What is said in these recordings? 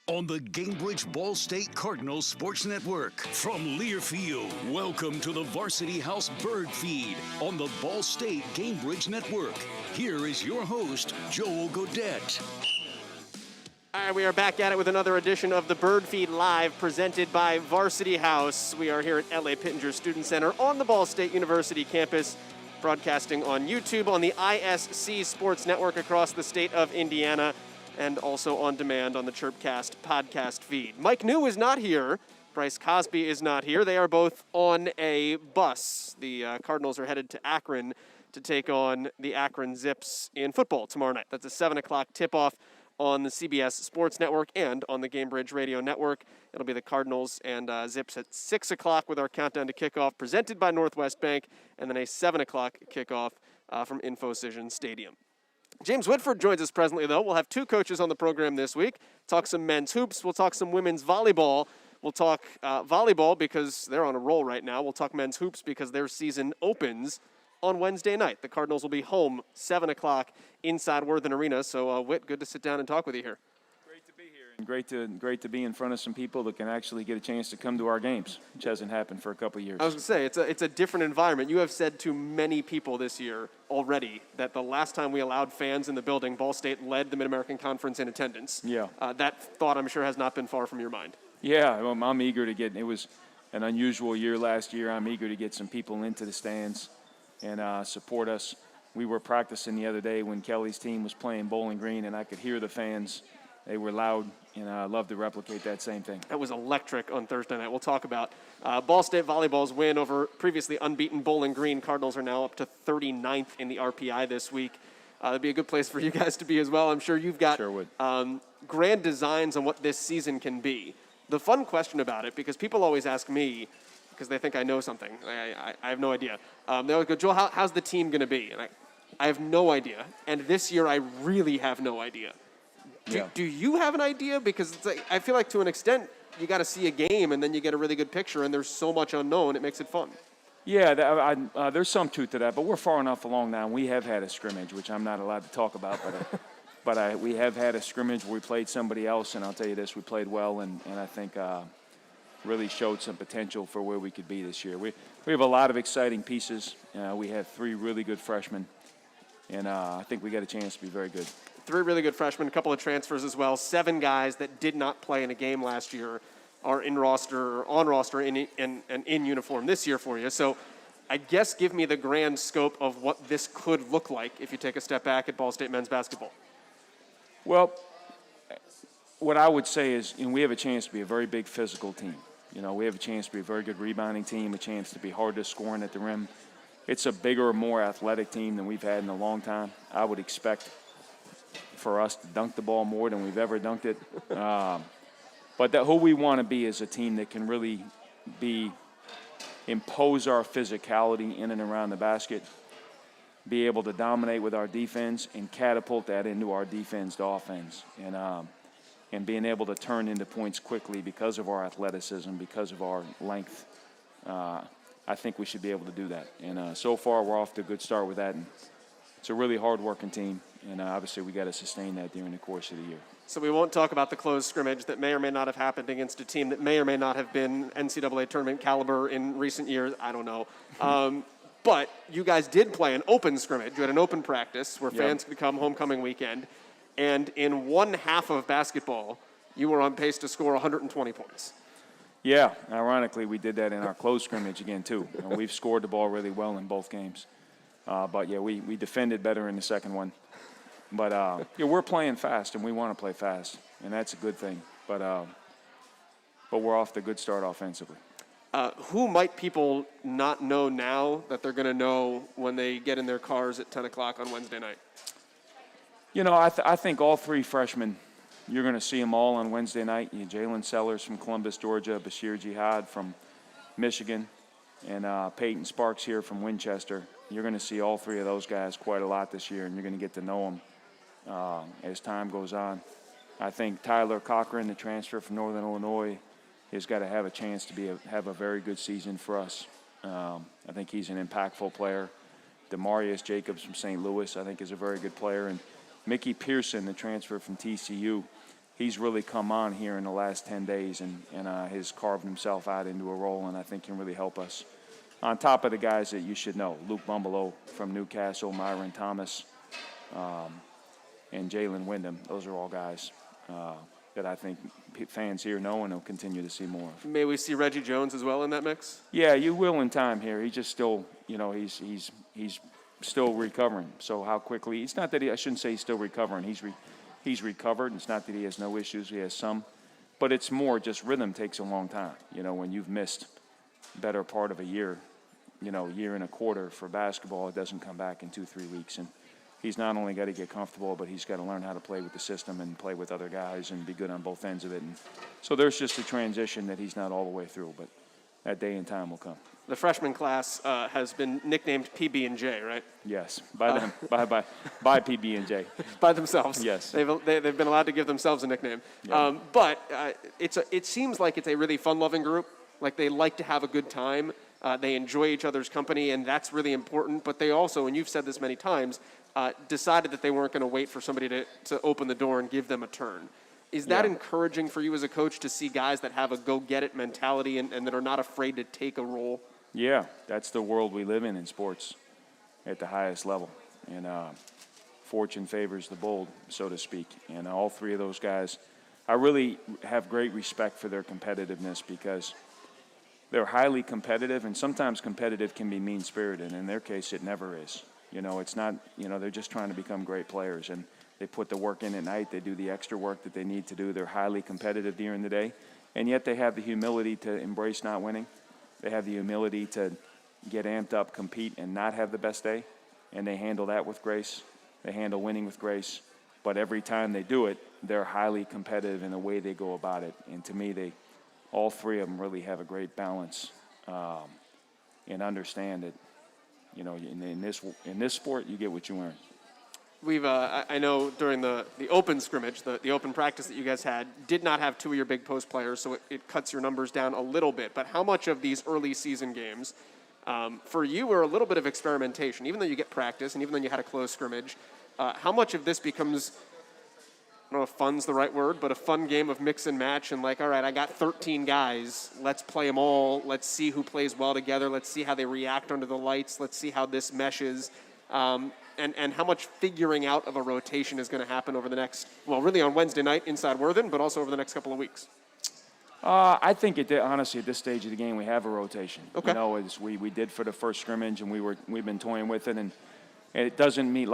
On the Cambridge Ball State Cardinals Sports Network. From Learfield, welcome to the Varsity House Birdfeed on the Ball State Cambridge Network. Here is your host, Joel Godett. All right, we are back at it with another edition of the Birdfeed Live presented by Varsity House. We are here at LA Pittenger Student Center on the Ball State University campus, broadcasting on YouTube, on the ISC Sports Network across the state of Indiana, and also on demand on the Chirp Cast podcast feed. Mike New is not here. Bryce Cosby is not here. They are both on a bus. The Cardinals are headed to Akron to take on the Akron Zips in football tomorrow night. That's a 7 o'clock tip-off on the CBS Sports Network and on the Cambridge Radio Network. It'll be the Cardinals and Zips at 6 o'clock with our countdown to kickoff presented by Northwest Bank, and then a 7 o'clock kickoff from InfoCision Stadium. James Whitford joins us presently, though. We'll have two coaches on the program this week. Talk some men's hoops. We'll talk some women's volleyball. We'll talk volleyball because they're on a roll right now. We'll talk men's hoops because their season opens on Wednesday night. The Cardinals will be home 7 o'clock inside Worthen Arena. So, Whit, good to sit down and talk with you here. Great to be here. And great to be in front of some people that can actually get a chance to come to our games, which hasn't happened for a couple of years. I was going to say, it's a different environment. You have said to many people this year already that the last time we allowed fans in the building, Ball State led the Mid-American Conference in attendance. Yeah. That thought, I'm sure, has not been far from your mind. Yeah, I'm eager to get – it was an unusual year last year. I'm eager to get some people into the stands and support us. We were practicing the other day when Kelly's team was playing Bowling Green, and I could hear the fans. They were loud, and I'd love to replicate that same thing. That was electric on Thursday night. We'll talk about Ball State volleyball's win over previously unbeaten Bowling Green. Cardinals are now up to 39th in the RPI this week. That'd be a good place for you guys to be as well. I'm sure you've got grand designs on what this season can be. The fun question about it, because people always ask me, because they think I know something. I have no idea. They always go, Joel, how's the team going to be? And I have no idea. And this year I really have no idea. Do you have an idea? Because it's like, I feel like to an extent you got to see a game and then you get a really good picture, and there's so much unknown, it makes it fun. Yeah, there's some truth to that, but we're far enough along now. We have had a scrimmage, which I'm not allowed to talk about, but we have had a scrimmage where we played somebody else, and I'll tell you this, we played well, and I think really showed some potential for where we could be this year. We have a lot of exciting pieces. We have 3 really good freshmen, and I think we got a chance to be very good. 3 really good freshmen, a couple of transfers as well. 7 guys that did not play in a game last year are on roster and in uniform this year for you. So I guess give me the grand scope of what this could look like if you take a step back at Ball State men's basketball. Well, what I would say is, we have a chance to be a very big physical team. We have a chance to be a very good rebounding team, a chance to be hardest scoring at the rim. It's a bigger, more athletic team than we've had in a long time. I would expect for us to dunk the ball more than we've ever dunked it. But who we want to be is a team that can really impose our physicality in and around the basket, be able to dominate with our defense and catapult that into our defense to offense, and being able to turn into points quickly because of our athleticism, because of our length. I think we should be able to do that. And so far we're off to a good start with that. And it's a really hard-working team, and obviously we got to sustain that during the course of the year. So we won't talk about the closed scrimmage that may or may not have happened against a team that may or may not have been NCAA tournament caliber in recent years. I don't know. But you guys did play an open scrimmage. You had an open practice where fans could come homecoming weekend. And in one half of basketball, you were on pace to score 120 points. Yeah, ironically, we did that in our closed scrimmage again, too. We've scored the ball really well in both games. But, we defended better in the second one. But, we're playing fast, and we want to play fast, and that's a good thing. But we're off to a good start offensively. Who might people not know now that they're going to know when they get in their cars at 10 o'clock on Wednesday night? I think all 3 freshmen, you're going to see them all on Wednesday night. Jalen Sellers from Columbus, Georgia, Bashir Jihad from Michigan, and Peyton Sparks here from Winchester. You're going to see all 3 of those guys quite a lot this year, and you're going to get to know them as time goes on. I think Tyler Cochran, the transfer from Northern Illinois, has got to have a chance to have a very good season for us. I think he's an impactful player. Demarius Jacobs from St. Louis, I think, is a very good player. And Mickey Pearson, the transfer from TCU, he's really come on here in the last 10 days and has carved himself out into a role, and I think can really help us. On top of the guys that you should know, Luke Bumbalo from Newcastle, Myron Thomas, and Jalen Wyndham. Those are all guys that I think fans here know and will continue to see more of. May we see Reggie Jones as well in that mix? Yeah, you will in time here. He's just still, he's still recovering. So how quickly? It's not that I shouldn't say he's still recovering. He's recovered. It's not that he has no issues. He has some, but it's more just rhythm takes a long time. When you've missed better part of a year, year and a quarter for basketball, it doesn't come back in 2-3 weeks. And he's not only got to get comfortable, but he's got to learn how to play with the system and play with other guys and be good on both ends of it. And so there's just a transition that he's not all the way through, but that day and time will come. The freshman class has been nicknamed PB&J, right? Yes, by them, by PB&J. By themselves. Yes. They've been allowed to give themselves a nickname. Yeah. But it seems like it's a really fun-loving group. Like they like to have a good time. They enjoy each other's company, and that's really important. But they also, and you've said this many times, decided that they weren't going to wait for somebody to open the door and give them a turn. Is that Yeah. encouraging for you as a coach to see guys that have a go-get-it mentality and that are not afraid to take a role? Yeah, that's the world we live in sports at the highest level. And fortune favors the bold, so to speak. And all three of those guys, I really have great respect for their competitiveness because they're highly competitive, and sometimes competitive can be mean-spirited. In their case, it never is. It's not, they're just trying to become great players, and they put the work in at night. They do the extra work that they need to do. They're highly competitive during the day, and yet they have the humility to embrace not winning. They have the humility to get amped up, compete, and not have the best day, and they handle that with grace. They handle winning with grace, but every time they do it, they're highly competitive in the way they go about it. And to me, all three of them really have a great balance and understand that, in this sport, you get what you earn. We've, I know during the open scrimmage, the open practice that you guys had, did not have two of your big post players, so it cuts your numbers down a little bit. But how much of these early season games, for you, were a little bit of experimentation, even though you get practice and even though you had a close scrimmage? How much of this becomes, I don't know if fun's the right word, but a fun game of mix and match and all right, I got 13 guys. Let's play them all. Let's see who plays well together. Let's see how they react under the lights. Let's see how this meshes. And how much figuring out of a rotation is going to happen over the next, really on Wednesday night inside Worthen, but also over the next couple of weeks? I think honestly, at this stage of the game, we have a rotation. Okay. As we did for the first scrimmage, and we've been toying with it, and it doesn't mean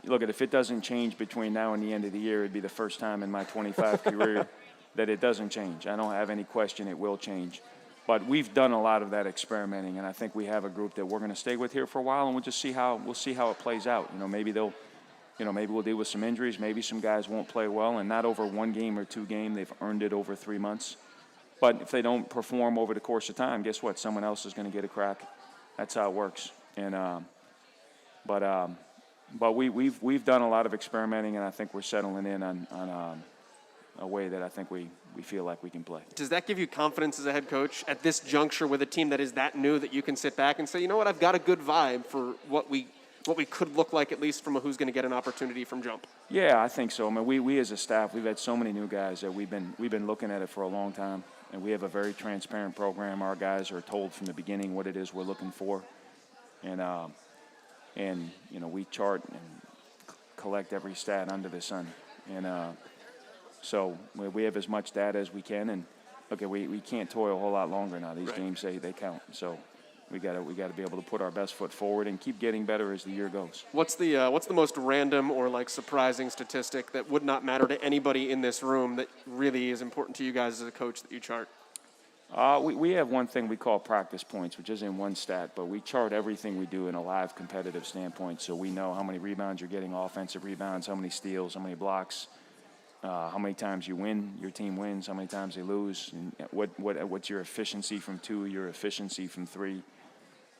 if it doesn't change between now and the end of the year, it'd be the first time in my 25 career that it doesn't change. I don't have any question it will change. But we've done a lot of that experimenting, and I think we have a group that we're going to stay with here for a while, and we'll see how it plays out. Maybe maybe we'll deal with some injuries. Maybe some guys won't play well, and not over one game or two game. They've earned it over 3 months. But if they don't perform over the course of time, guess what? Someone else is going to get a crack. That's how it works. And but we've done a lot of experimenting, and I think we're settling in on a way that I think we feel like we can play. Does that give you confidence as a head coach at this juncture with a team that is that new that you can sit back and say, you know what, I've got a good vibe for what we could look like, at least from who's going to get an opportunity from jump? Yeah, I think so. I mean, we as a staff, we've had so many new guys that we've been looking at it for a long time, and we have a very transparent program. Our guys are told from the beginning what it is we're looking for, and we chart and collect every stat under the sun, and so we have as much data as we can, and we can't toil a whole lot longer now. These games they count, so we got to be able to put our best foot forward and keep getting better as the year goes. What's the most random or surprising statistic that would not matter to anybody in this room that really is important to you guys as a coach that you chart? We have one thing we call practice points, which isn't one stat, but we chart everything we do in a live competitive standpoint, so we know how many rebounds you're getting, offensive rebounds, how many steals, how many blocks. How many times you win, your team wins, how many times they lose, and what's your efficiency from 2, your efficiency from 3,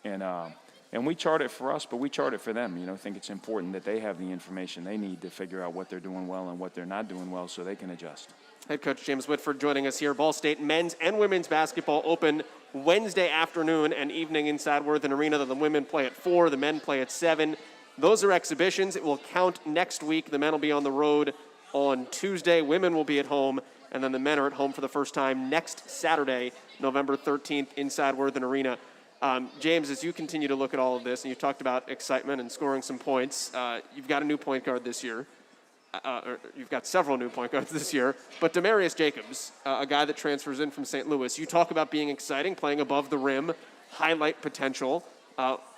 and we chart it for us, but we chart it for them. I think it's important that they have the information they need to figure out what they're doing well and what they're not doing well, so they can adjust. Head coach James Whitford joining us here. Ball State men's and women's basketball open Wednesday afternoon and evening inside Worthen Arena. The women play at 4, the men play at 7. Those are exhibitions. It will count next week. The men will be on the road on Tuesday. Women will be at home, and then the men are at home for the first time next Saturday, November 13th, inside Worthen Arena. James, as you continue to look at all of this, and you talked about excitement and scoring some points, you've got a new point guard this year. You've got several new point guards this year, but Demarius Jacobs, a guy that transfers in from St. Louis, you talk about being exciting, playing above the rim, highlight potential.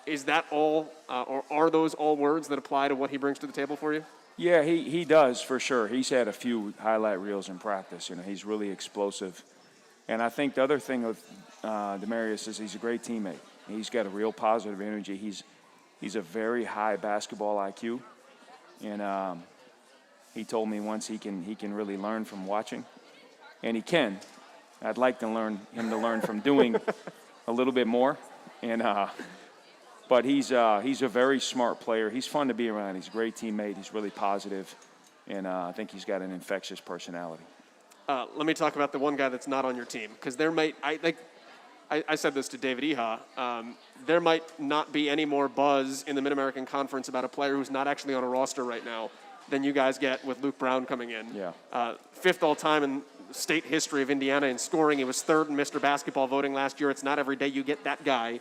Is that all, or are those all words that apply to what he brings to the table for you? Yeah, he does for sure. He's had a few highlight reels in practice. He's really explosive. And I think the other thing with Demarius is he's a great teammate. He's got a real positive energy. He's a very high basketball IQ. And he told me once he can really learn from watching. And he can. I'd like to learn from doing a little bit more. And but he's a very smart player. He's fun to be around. He's a great teammate. He's really positive, and I think he's got an infectious personality. Let me talk about the one guy that's not on your team, because I said this to David Iha. There might not be any more buzz in the Mid-American Conference about a player who's not actually on a roster right now than you guys get with Luke Brown coming in. Yeah. Fifth all-time in state history of Indiana in scoring. He was third in Mr. Basketball voting last year. It's not every day you get that guy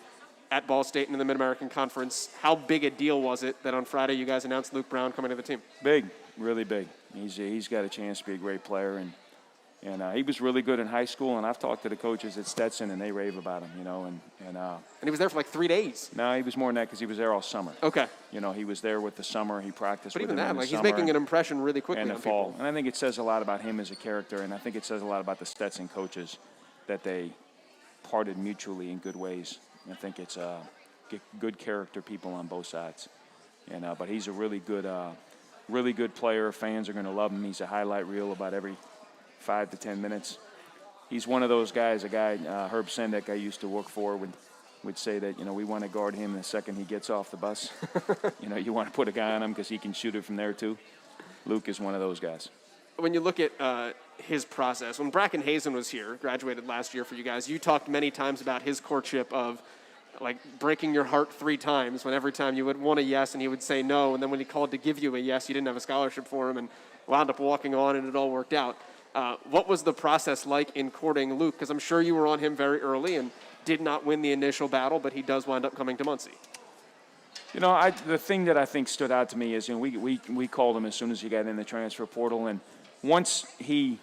at Ball State and in the Mid-American Conference. How big a deal was it that on Friday you guys announced Luke Brown coming to the team? Big, really big. He's got a chance to be a great player, and he was really good in high school. And I've talked to the coaches at Stetson, and they rave about him, And he was there for like 3 days. No, he was more than that because he was there all summer. Okay. He was there with the summer. He practiced but with even him that, in the like summer he's making an impression really quickly and on the fall. people. And I think it says a lot about him as a character, and I think it says a lot about the Stetson coaches that they parted mutually in good ways. I think it's good character people on both sides. But he's a really good player. Fans are going to love him. He's a highlight reel about every 5 to 10 minutes. He's one of those guys, Herb Sendek I used to work for would say that, we want to guard him the second he gets off the bus. You want to put a guy on him because he can shoot it from there too. Luke is one of those guys. When you look at his process, when Bracken Hazen was here, graduated last year for you guys, you talked many times about his courtship of like breaking your heart 3 times when every time you would want a yes and he would say no, and then when he called to give you a yes, you didn't have a scholarship for him and wound up walking on and it all worked out. What was the process like in courting Luke? Because I'm sure you were on him very early and did not win the initial battle, but he does wind up coming to Muncie. The thing that I think stood out to me is, we called him as soon as he got in the transfer portal, and once he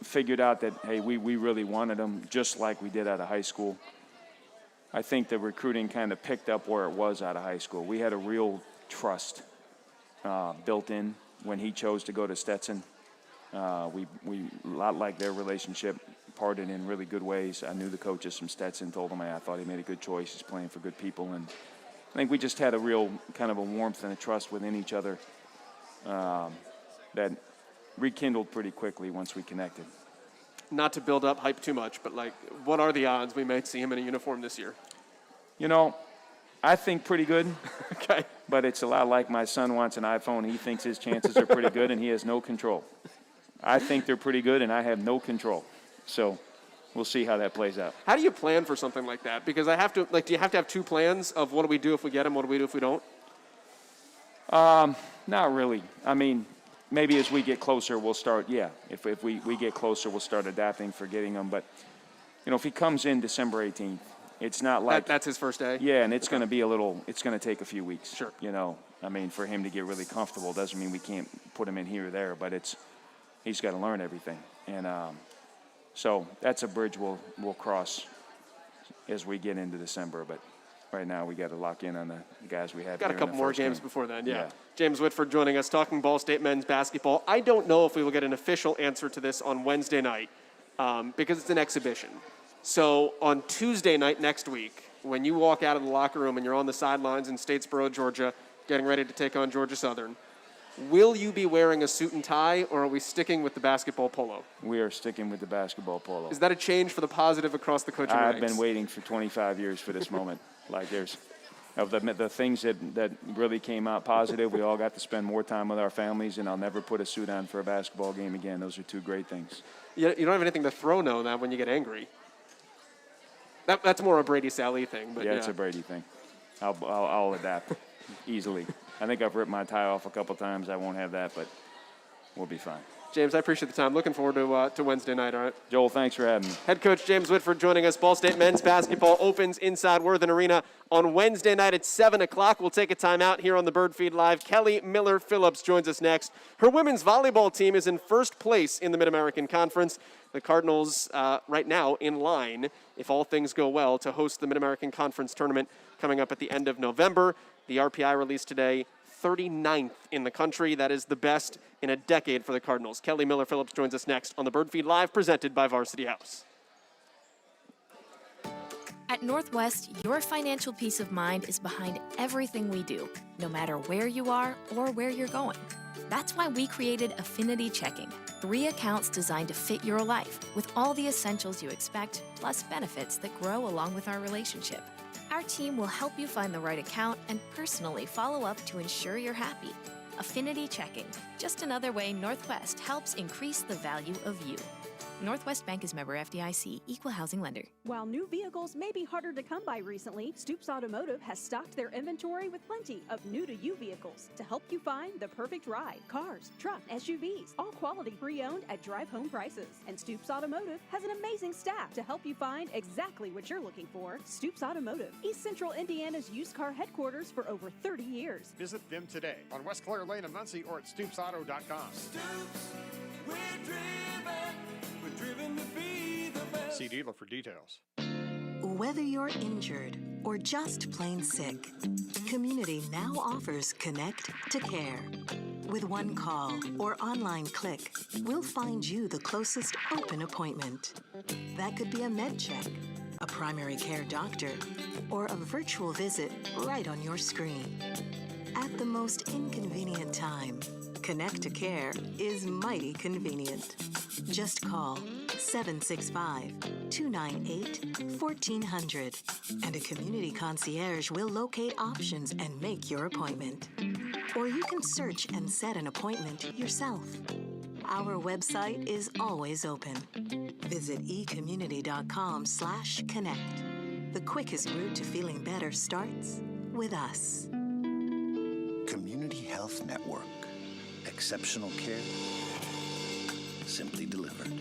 figured out that, hey, we really wanted him, just like we did out of high school, I think the recruiting kind of picked up where it was out of high school. We had a real trust built in when he chose to go to Stetson. We a lot like their relationship, parted in really good ways. I knew the coaches from Stetson, told them I thought he made a good choice. He's playing for good people, and I think we just had a real kind of a warmth and a trust within each other that rekindled pretty quickly once we connected. Not to build up hype too much, but what are the odds we might see him in a uniform this year? I think pretty good. Okay. But it's a lot like my son wants an iPhone. He thinks his chances are pretty good, and he has no control. I think they're pretty good, and I have no control. So we'll see how that plays out. How do you plan for something like that? Because do you have to have 2 plans of what do we do if we get him, what do we do if we don't? Not really. I mean, maybe as we get closer, we'll start, If we get closer, we'll start adapting for getting him. But, if he comes in December 18th, it's not like... That's his first day? Yeah, and it's going to be it's going to take a few weeks. Sure. For him to get really comfortable doesn't mean we can't put him in here or there, but he's got to learn everything. And so that's a bridge we'll cross as we get into December. But right now we got to lock in on the guys we have. Got here a couple in the more first games game. before then, yeah. James Whitford joining us, talking Ball State men's basketball. I don't know if we will get an official answer to this on Wednesday night because it's an exhibition. So on Tuesday night next week, when you walk out of the locker room and you're on the sidelines in Statesboro, Georgia, getting ready to take on Georgia Southern, will you be wearing a suit and tie, or are we sticking with the basketball polo? We are sticking with the basketball polo. Is that a change for the positive across the coaching ranks? I've been waiting for 25 years for this moment. There's of the things that really came out positive, we all got to spend more time with our families, and I'll never put a suit on for a basketball game again. Those are 2 great things. You don't have anything to throw now when you get angry. That's more a Brady Sally thing. But it's a Brady thing. I'll adapt easily. I think I've ripped my tie off a couple times. I won't have that, but we'll be fine. James, I appreciate the time. Looking forward to Wednesday night, all right? Joel, thanks for having me. Head coach James Whitford joining us. Ball State men's basketball opens inside Worthen Arena on Wednesday night at 7 o'clock. We'll take a timeout here on the Birdfeed Live. Kelli Miller Phillips joins us next. Her women's volleyball team is in first place in the Mid-American Conference. The Cardinals right now in line, if all things go well, to host the Mid-American Conference tournament coming up at the end of November. The RPI released today, 39th in the country. That is the best in a decade for the Cardinals. Kelli Miller Phillips joins us next on the Birdfeed Live, presented by Varsity House. At Northwest, your financial peace of mind is behind everything we do, no matter where you are or where you're going. That's why we created Affinity Checking, 3 accounts designed to fit your life with all the essentials you expect, plus benefits that grow along with our relationship. Our team will help you find the right account and personally follow up to ensure you're happy. Affinity Checking, just another way Northwest helps increase the value of you. Northwest Bank is member FDIC, equal housing lender. While new vehicles may be harder to come by recently, Stoops Automotive has stocked their inventory with plenty of new-to-you vehicles to help you find the perfect ride. Cars, trucks, SUVs, all quality pre-owned at drive-home prices. And Stoops Automotive has an amazing staff to help you find exactly what you're looking for. Stoops Automotive, East Central Indiana's used car headquarters for over 30 years. Visit them today on West Clare Lane in Muncie or at stoopsauto.com. Stoops, we're driven to be the best. See dealer for details. Whether you're injured or just plain sick, Community now offers Connect to Care. With one call or online click, we'll find you the closest open appointment. That could be a med check, a primary care doctor, or a virtual visit right on your screen. At the most inconvenient time, Connect to Care is mighty convenient. Just call 765-298-1400 and a community concierge will locate options and make your appointment. Or you can search and set an appointment yourself. Our website is always open. Visit ecommunity.com/connect. The quickest route to feeling better starts with us. Community Health Network. Exceptional care, simply delivered.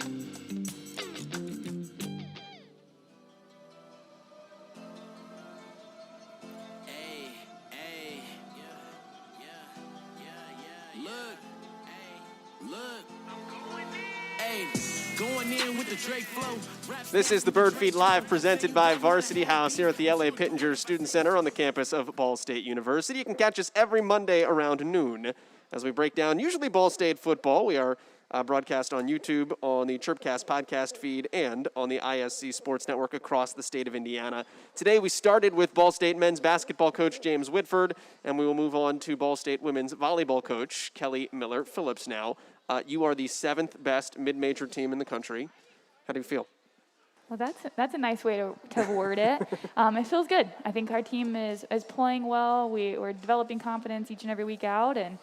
This is the Birdfeed Live presented by Varsity House here at the LA Pittenger Student Center on the campus of Ball State University. You can catch us every Monday around noon as we break down usually Ball State football. We are broadcast on YouTube, on the Chirp Cast podcast feed, and on the ISC Sports Network across the state of Indiana. Today we started with Ball State men's basketball coach James Whitford, and we will move on to Ball State women's volleyball coach Kelli Miller Phillips now. You are the 7th best mid-major team in the country. How do you feel? Well, that's a nice way to word it. It feels good. I think our team is playing well. We're developing confidence each and every week out, and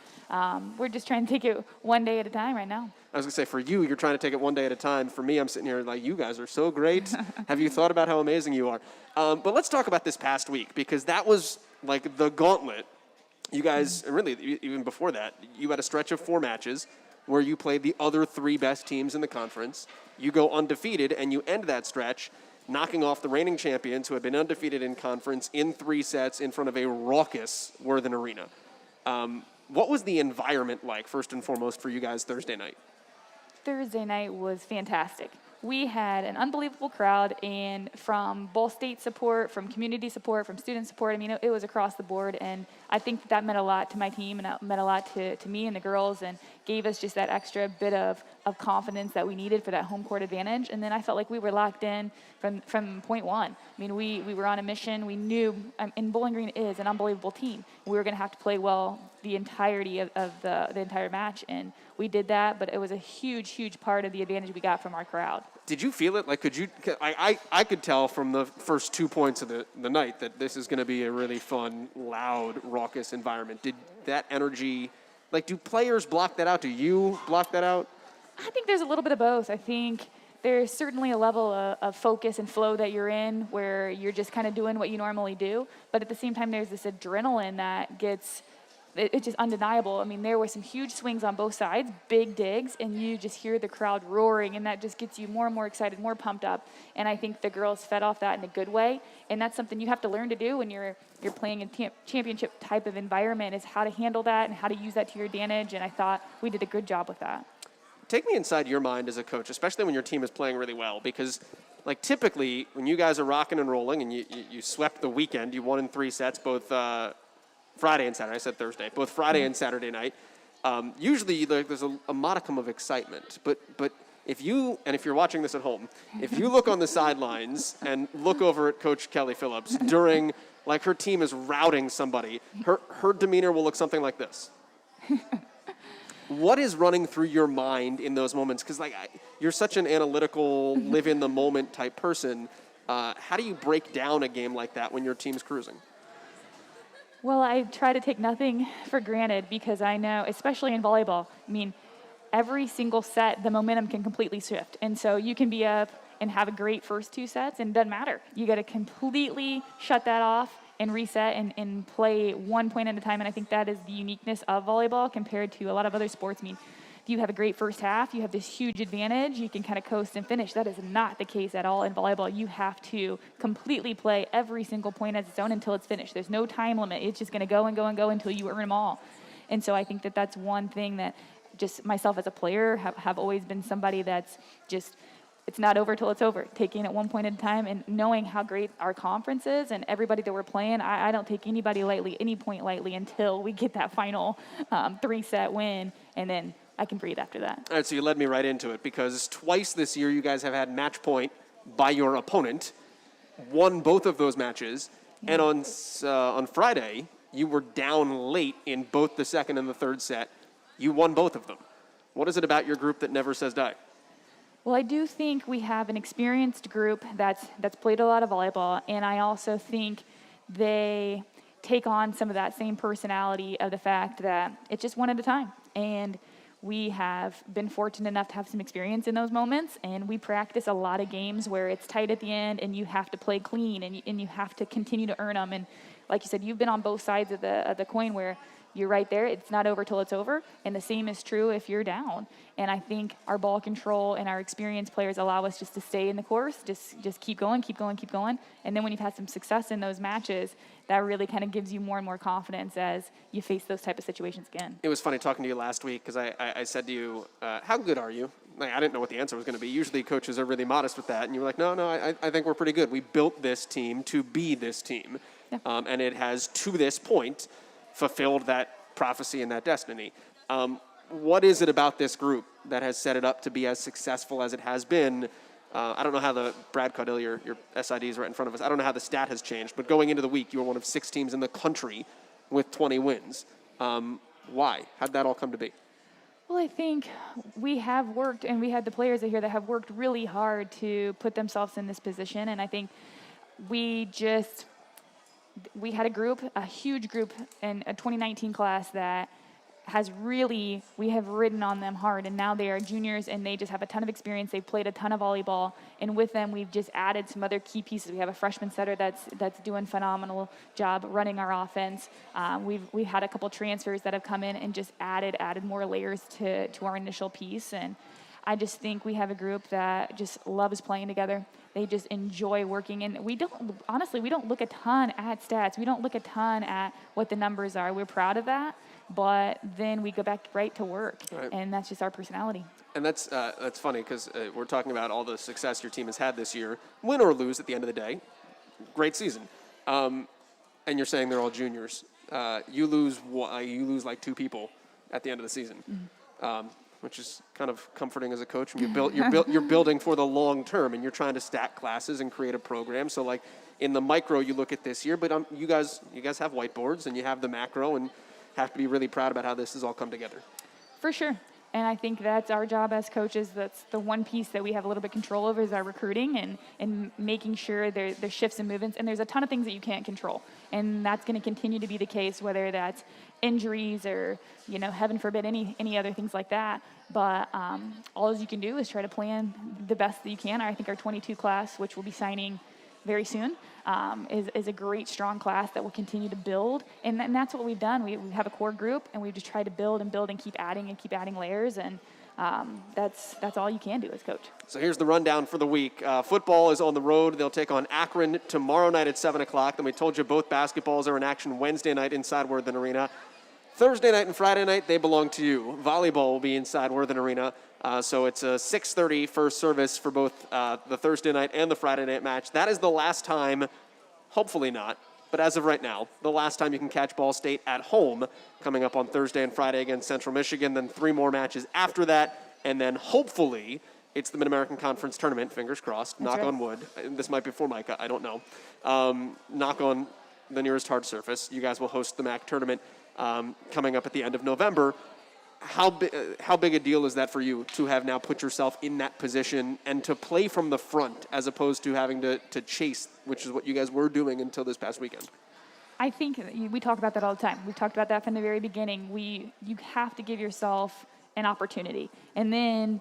we're just trying to take it one day at a time right now. I was going to say, for you, you're trying to take it one day at a time. For me, I'm sitting here like, you guys are so great. Have you thought about how amazing you are? But let's talk about this past week, because that was like the gauntlet. You guys, and really even before that, you had a stretch of 4 matches where you played the other 3 best teams in the conference. You go undefeated, and you end that stretch knocking off the reigning champions who had been undefeated in conference in 3 sets in front of a raucous Worthen Arena. What was the environment like, first and foremost, for you guys Thursday night? Thursday night was fantastic. We had an unbelievable crowd, and from Ball State support, from community support, from student support, I mean, it was across the board, and I think that meant a lot to my team, and it meant a lot to me and the girls, and gave us just that extra bit of confidence that we needed for that home court advantage. And then I felt like we were locked in from point one. I mean, we were on a mission. We knew, and Bowling Green is an unbelievable team. We were going to have to play well the entirety of the entire match, and we did that, but it was a huge, huge part of the advantage we got from our crowd. Did you feel it? Like, I could tell from the first 2 points of the night that this is going to be a really fun, loud, raucous environment. Did that energy, like, do players block that out? Do you block that out? I think there's a little bit of both. I think there's certainly a level of focus and flow that you're in where you're just kind of doing what you normally do. But at the same time, there's this adrenaline that it's just undeniable. I mean, there were some huge swings on both sides, big digs, and you just hear the crowd roaring, and that just gets you more and more excited, more pumped up. And I think the girls fed off that in a good way. And that's something you have to learn to do when you're playing a championship type of environment, is how to handle that and how to use that to your advantage. And I thought we did a good job with that. Take me inside your mind as a coach, especially when your team is playing really well, because like typically when you guys are rocking and rolling and you swept the weekend, you won in 3 sets, both Friday and Saturday. I said Thursday, both Friday and Saturday night. Usually there's a modicum of excitement, but if you're watching this at home, if you look on the sidelines and look over at Coach Kelli Phillips during, like, her team is routing somebody, her demeanor will look something like this. What is running through your mind in those moments? Because you're such an analytical, live-in-the-moment type person. How do you break down a game like that when your team's cruising? Well, I try to take nothing for granted, because I know, especially in volleyball, I mean, every single set, the momentum can completely shift. And so you can be up and have a great first 2 sets, and it doesn't matter. You got to completely shut that off and reset and play 1 point at a time. And I think that is the uniqueness of volleyball compared to a lot of other sports. I mean, if you have a great first half, you have this huge advantage. You can kind of coast and finish. That is not the case at all in volleyball. You have to completely play every single point as its own until it's finished. There's no time limit. It's just going to go and go and go until you earn them all. And so I think that that's one thing that just myself as a player have always been somebody that's just, it's not over till it's over, taking it 1 point at a time and knowing how great our conference is and everybody that we're playing. I don't take anybody lightly, any point lightly until we get that final 3-set win, and then I can breathe after that. All right, so you led me right into it, because twice this year you guys have had match point by your opponent, won both of those matches, and on Friday you were down late in both the second and the third set. You won both of them. What is it about your group that never says die? Well, I do think we have an experienced group that's played a lot of volleyball, and I also think they take on some of that same personality of the fact that it's just one at a time. And we have been fortunate enough to have some experience in those moments, and we practice a lot of games where it's tight at the end and you have to play clean and you have to continue to earn them. And like you said, you've been on both sides of the coin where you're right there. It's not over till it's over. And the same is true if you're down. And I think our ball control and our experienced players allow us just to stay in the course, just keep going, keep going, keep going. And then when you've had some success in those matches, that really kind of gives you more and more confidence as you face those type of situations again. It was funny talking to you last week, because I said to you, how good are you? Like, I didn't know what the answer was going to be. Usually coaches are really modest with that. And you were like, no, I think we're pretty good. We built this team to be this team. Yeah. And it has, to this point, fulfilled that prophecy and that destiny. What is it about this group that has set it up to be as successful as it has been? I don't know how Brad Caudill, your SID is right in front of us. I don't know how the stat has changed, but going into the week, you were one of 6 teams in the country with 20 wins. Why? How'd that all come to be? Well, I think we have worked, and we had the players here that have worked really hard to put themselves in this position. And I think we had a huge group in a 2019 class that we have ridden on them hard, and now they are juniors and they just have a ton of experience. They've played a ton of volleyball, and with them we've just added some other key pieces. We have a freshman setter that's doing a phenomenal job running our offense. We've had a couple transfers that have come in and just added more layers to our initial piece, and I just think we have a group that just loves playing together. They just enjoy working, and we don't look a ton at stats. We don't look a ton at what the numbers are. We're proud of that, but then we go back right to work, right. And that's just our personality. And that's funny, because we're talking about all the success your team has had this year, win or lose at the end of the day. Great season, and you're saying they're all juniors. You lose like 2 people at the end of the season. Mm-hmm. Which is kind of comforting as a coach. You're building for the long term, and you're trying to stack classes and create a program. So, like in the micro, you look at this year, but you guys have whiteboards and you have the macro, and have to be really proud about how this has all come together. For sure. And I think that's our job as coaches. That's the one piece that we have a little bit control over is our recruiting and making sure there's shifts and movements. And there's a ton of things that you can't control. And that's going to continue to be the case, whether that's injuries or, heaven forbid, any other things like that. But all you can do is try to plan the best that you can. I think our 22 class, which we'll be signing very soon, is a great, strong class that will continue to build. And that's what we've done. We have a core group, and we've just tried to build and keep adding layers. And that's all you can do as coach. So here's the rundown for the week. Football is on the road. They'll take on Akron tomorrow night at 7 o'clock. Then we told you both basketballs are in action Wednesday night inside Worthen Arena. Thursday night and Friday night, they belong to you. Volleyball will be inside Worthen Arena. So it's a 6:30 first service for both the Thursday night and the Friday night match. That is the last time, hopefully not, but as of right now, the last time you can catch Ball State at home, coming up on Thursday and Friday against Central Michigan, then 3 more matches after that, and then hopefully it's the Mid-American Conference Tournament, fingers crossed, knock on wood. This might be for Micah, I don't know. Knock on the nearest hard surface. You guys will host the MAC tournament coming up at the end of November. How big a deal is that for you to have now put yourself in that position and to play from the front as opposed to having to chase, which is what you guys were doing until this past weekend? I think we talk about that all the time. We've talked about that from the very beginning. You have to give yourself an opportunity. And then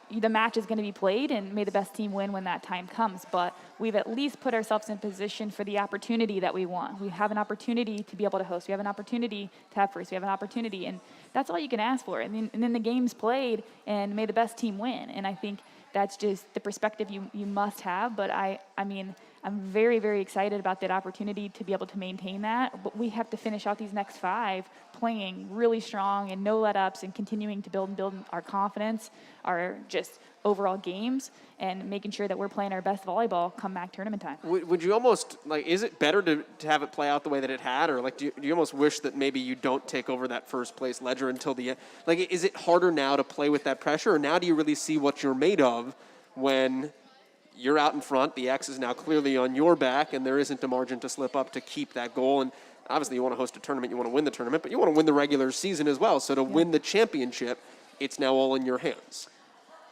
the match is going to be played, and may the best team win when that time comes. But we've at least put ourselves in position for the opportunity that we want. We have an opportunity to be able to host. We have an opportunity to have first. We have an opportunity, and that's all you can ask for. And then the game's played, and may the best team win. And I think that's just the perspective you must have. But I mean, I'm very, very excited about that opportunity to be able to maintain that. But we have to finish out these next 5 playing really strong and no let-ups and continuing to build our confidence, our just overall games, and making sure that we're playing our best volleyball come MAC tournament time. Would you almost, is it better to have it play out the way that it had? Or, do you almost wish that maybe you don't take over that first place ledger until the end? Is it harder now to play with that pressure? Or now do you really see what you're made of when you're out in front, the X is now clearly on your back, and there isn't a margin to slip up to keep that goal? And obviously you want to host a tournament, you want to win the tournament, but you want to win the regular season as well. So to win the championship, it's now all in your hands.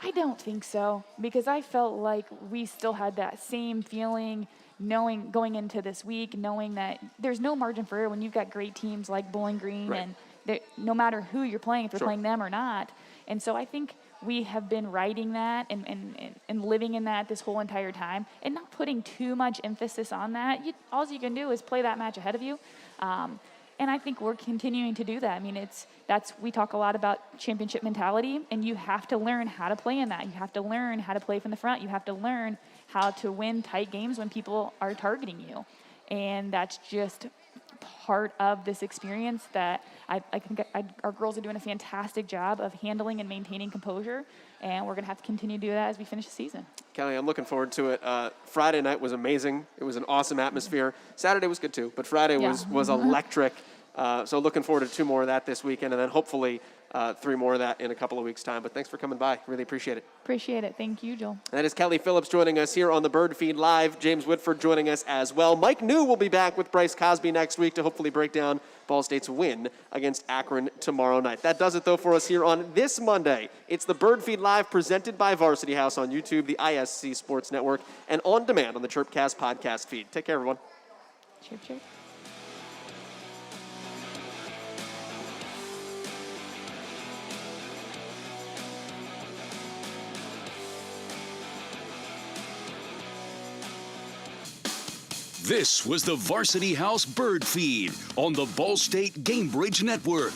I don't think so, because I felt like we still had that same feeling going into this week, knowing that there's no margin for error when you've got great teams like Bowling Green, right. And no matter who you're playing, if you're playing them or not. And so I think we have been writing that and living in that this whole entire time, and not putting too much emphasis on that. All you can do is play that match ahead of you. And I think we're continuing to do that. I mean, we talk a lot about championship mentality, and you have to learn how to play in that. You have to learn how to play from the front. You have to learn how to win tight games when people are targeting you. And that's just part of this experience that I think our girls are doing a fantastic job of handling and maintaining composure, and we're going to have to continue to do that as we finish the season. Kelli, I'm looking forward to it. Friday night was amazing. It was an awesome atmosphere. Saturday was good too, but Friday was electric. So looking forward to 2 more of that this weekend, and then hopefully 3 more of that in a couple of weeks' time. But thanks for coming by. Really appreciate it. Appreciate it. Thank you, Joel. And that is Kelli Phillips joining us here on the Birdfeed Live. James Whitford joining us as well. Mike New will be back with Bryce Cosby next week to hopefully break down Ball State's win against Akron tomorrow night. That does it, though, for us here on this Monday. It's the Birdfeed Live presented by Varsity House on YouTube, the ISC Sports Network, and on demand on the Chirp Cast podcast feed. Take care, everyone. Chirp, chirp. This was the Varsity House Bird Feed on the Ball State Gamebridge Network.